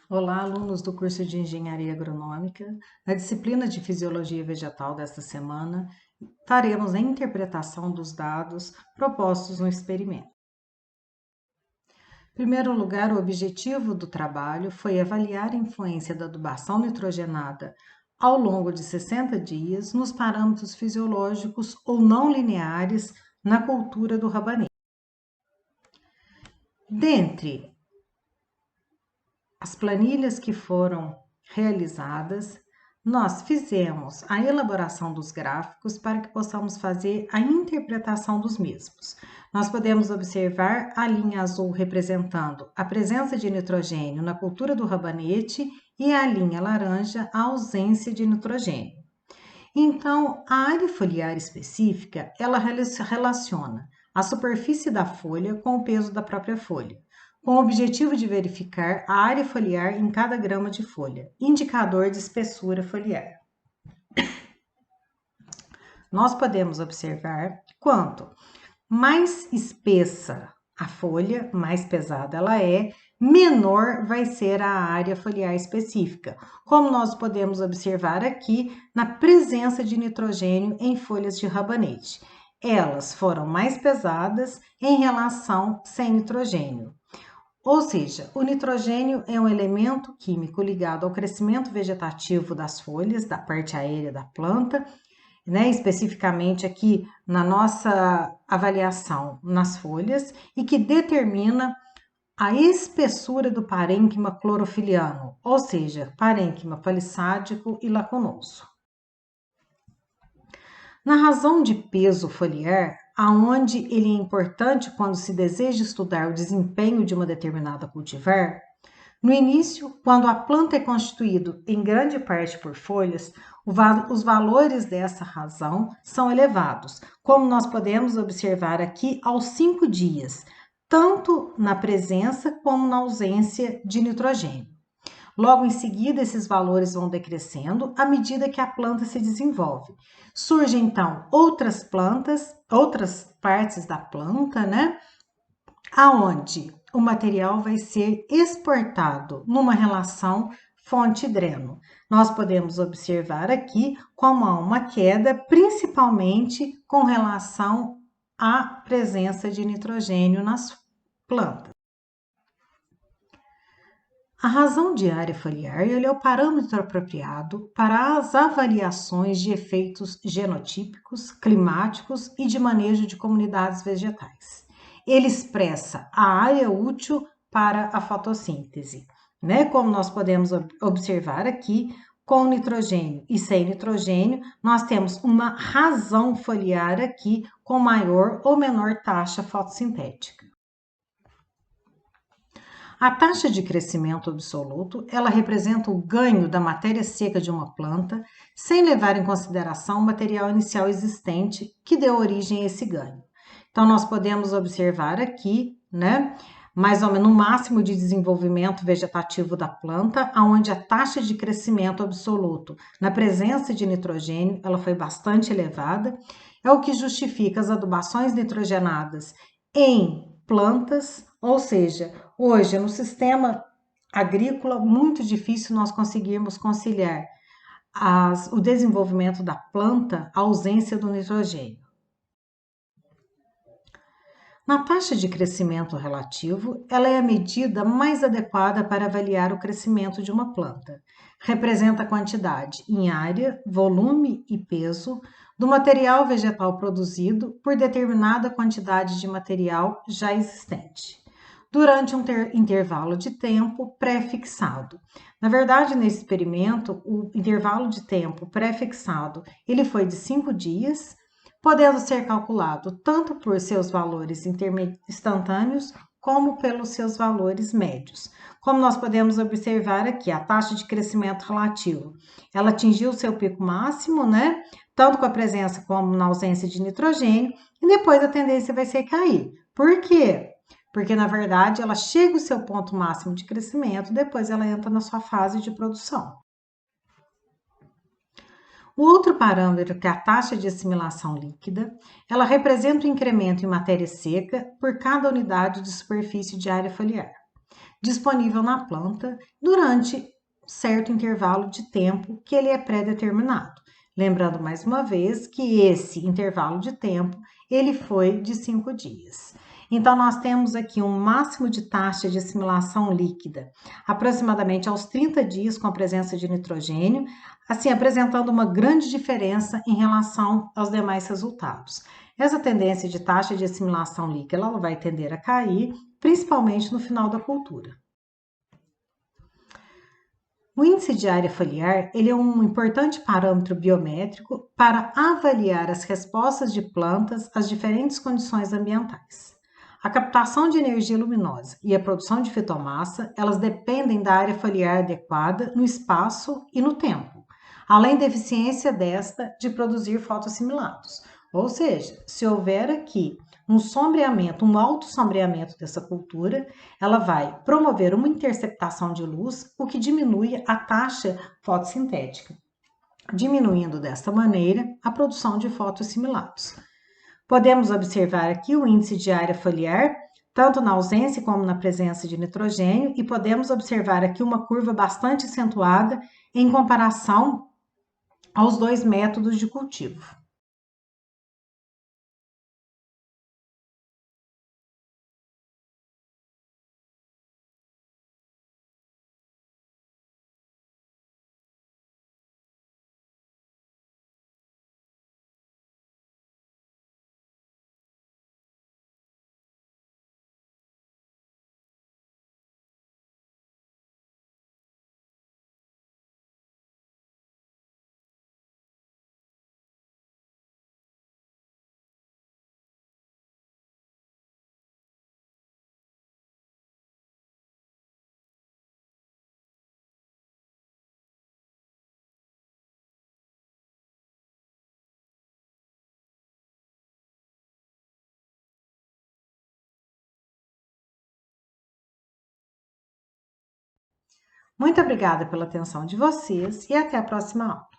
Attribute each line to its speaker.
Speaker 1: Olá, alunos do curso de Engenharia Agronômica. Na disciplina de Fisiologia Vegetal desta semana, faremos a interpretação dos dados propostos no experimento. Em primeiro lugar, o objetivo do trabalho foi avaliar a influência da adubação nitrogenada ao longo de 60 dias nos parâmetros fisiológicos ou não lineares na cultura do rabanete. Dentre as planilhas que foram realizadas, nós fizemos a elaboração dos gráficos para que possamos fazer a interpretação dos mesmos. Nós podemos observar a linha azul representando a presença de nitrogênio na cultura do rabanete e a linha laranja a ausência de nitrogênio. Então, a área foliar específica, ela relaciona a superfície da folha com o peso da própria folha, com o objetivo de verificar a área foliar em cada grama de folha, indicador de espessura foliar. Nós podemos observar quanto mais espessa a folha, mais pesada ela é, menor vai ser a área foliar específica, como nós podemos observar aqui na presença de nitrogênio em folhas de rabanete. Elas foram mais pesadas em relação sem nitrogênio. Ou seja, o nitrogênio é um elemento químico ligado ao crescimento vegetativo das folhas, da parte aérea da planta, né, especificamente aqui na nossa avaliação nas folhas, e que determina a espessura do parênquima clorofiliano, ou seja, parênquima palissádico e lacunoso. Na razão de peso foliar, aonde ele é importante quando se deseja estudar o desempenho de uma determinada cultivar, no início, quando a planta é constituída em grande parte por folhas, os valores dessa razão são elevados, como nós podemos observar aqui aos 5 dias, tanto na presença como na ausência de nitrogênio. Logo em seguida, esses valores vão decrescendo à medida que a planta se desenvolve. Surgem então outras plantas, outras partes da planta, né? Aonde o material vai ser exportado numa relação fonte-dreno. Nós podemos observar aqui como há uma queda, principalmente com relação à presença de nitrogênio nas plantas. A razão de área foliar é o parâmetro apropriado para as avaliações de efeitos genotípicos, climáticos e de manejo de comunidades vegetais. Ele expressa a área útil para a fotossíntese, né? Como nós podemos observar aqui, com nitrogênio e sem nitrogênio, nós temos uma razão foliar aqui com maior ou menor taxa fotossintética. A taxa de crescimento absoluto, ela representa o ganho da matéria seca de uma planta, sem levar em consideração o material inicial existente que deu origem a esse ganho. Então, nós podemos observar aqui, né, mais ou menos no máximo de desenvolvimento vegetativo da planta, onde a taxa de crescimento absoluto, na presença de nitrogênio, ela foi bastante elevada, é o que justifica as adubações nitrogenadas em plantas, ou seja, hoje no sistema agrícola muito difícil nós conseguirmos conciliar o desenvolvimento da planta, a ausência do nitrogênio. Na taxa de crescimento relativo, ela é a medida mais adequada para avaliar o crescimento de uma planta. Representa a quantidade em área, volume e peso do material vegetal produzido por determinada quantidade de material já existente, durante um intervalo de tempo pré-fixado. Na verdade, nesse experimento, o intervalo de tempo pré-fixado ele foi de 5 dias, podendo ser calculado tanto por seus valores instantâneos como pelos seus valores médios. Como nós podemos observar aqui, a taxa de crescimento relativo, ela atingiu seu pico máximo, né? Tanto com a presença como na ausência de nitrogênio, e depois a tendência vai ser cair. Por quê? Porque, na verdade, ela chega ao seu ponto máximo de crescimento, depois ela entra na sua fase de produção. O outro parâmetro, que é a taxa de assimilação líquida, ela representa o incremento em matéria seca por cada unidade de superfície de área foliar. disponível na planta durante certo intervalo de tempo que ele é pré-determinado. Lembrando mais uma vez que esse intervalo de tempo ele foi de 5 dias. Então, nós temos aqui um máximo de taxa de assimilação líquida, aproximadamente aos 30 dias com a presença de nitrogênio, assim apresentando uma grande diferença em relação aos demais resultados. Essa tendência de taxa de assimilação líquida ela vai tender a cair, principalmente no final da cultura. O índice de área foliar ele é um importante parâmetro biométrico para avaliar as respostas de plantas às diferentes condições ambientais. A captação de energia luminosa e a produção de fitomassa, elas dependem da área foliar adequada no espaço e no tempo, além da eficiência desta de produzir fotoassimilados. Ou seja, se houver aqui um sombreamento, um alto sombreamento dessa cultura, ela vai promover uma interceptação de luz, o que diminui a taxa fotossintética, diminuindo desta maneira a produção de fotoassimilados. Podemos observar aqui o índice de área foliar, tanto na ausência como na presença de nitrogênio, e podemos observar aqui uma curva bastante acentuada em comparação aos dois métodos de cultivo. Muito obrigada pela atenção de vocês e até a próxima aula.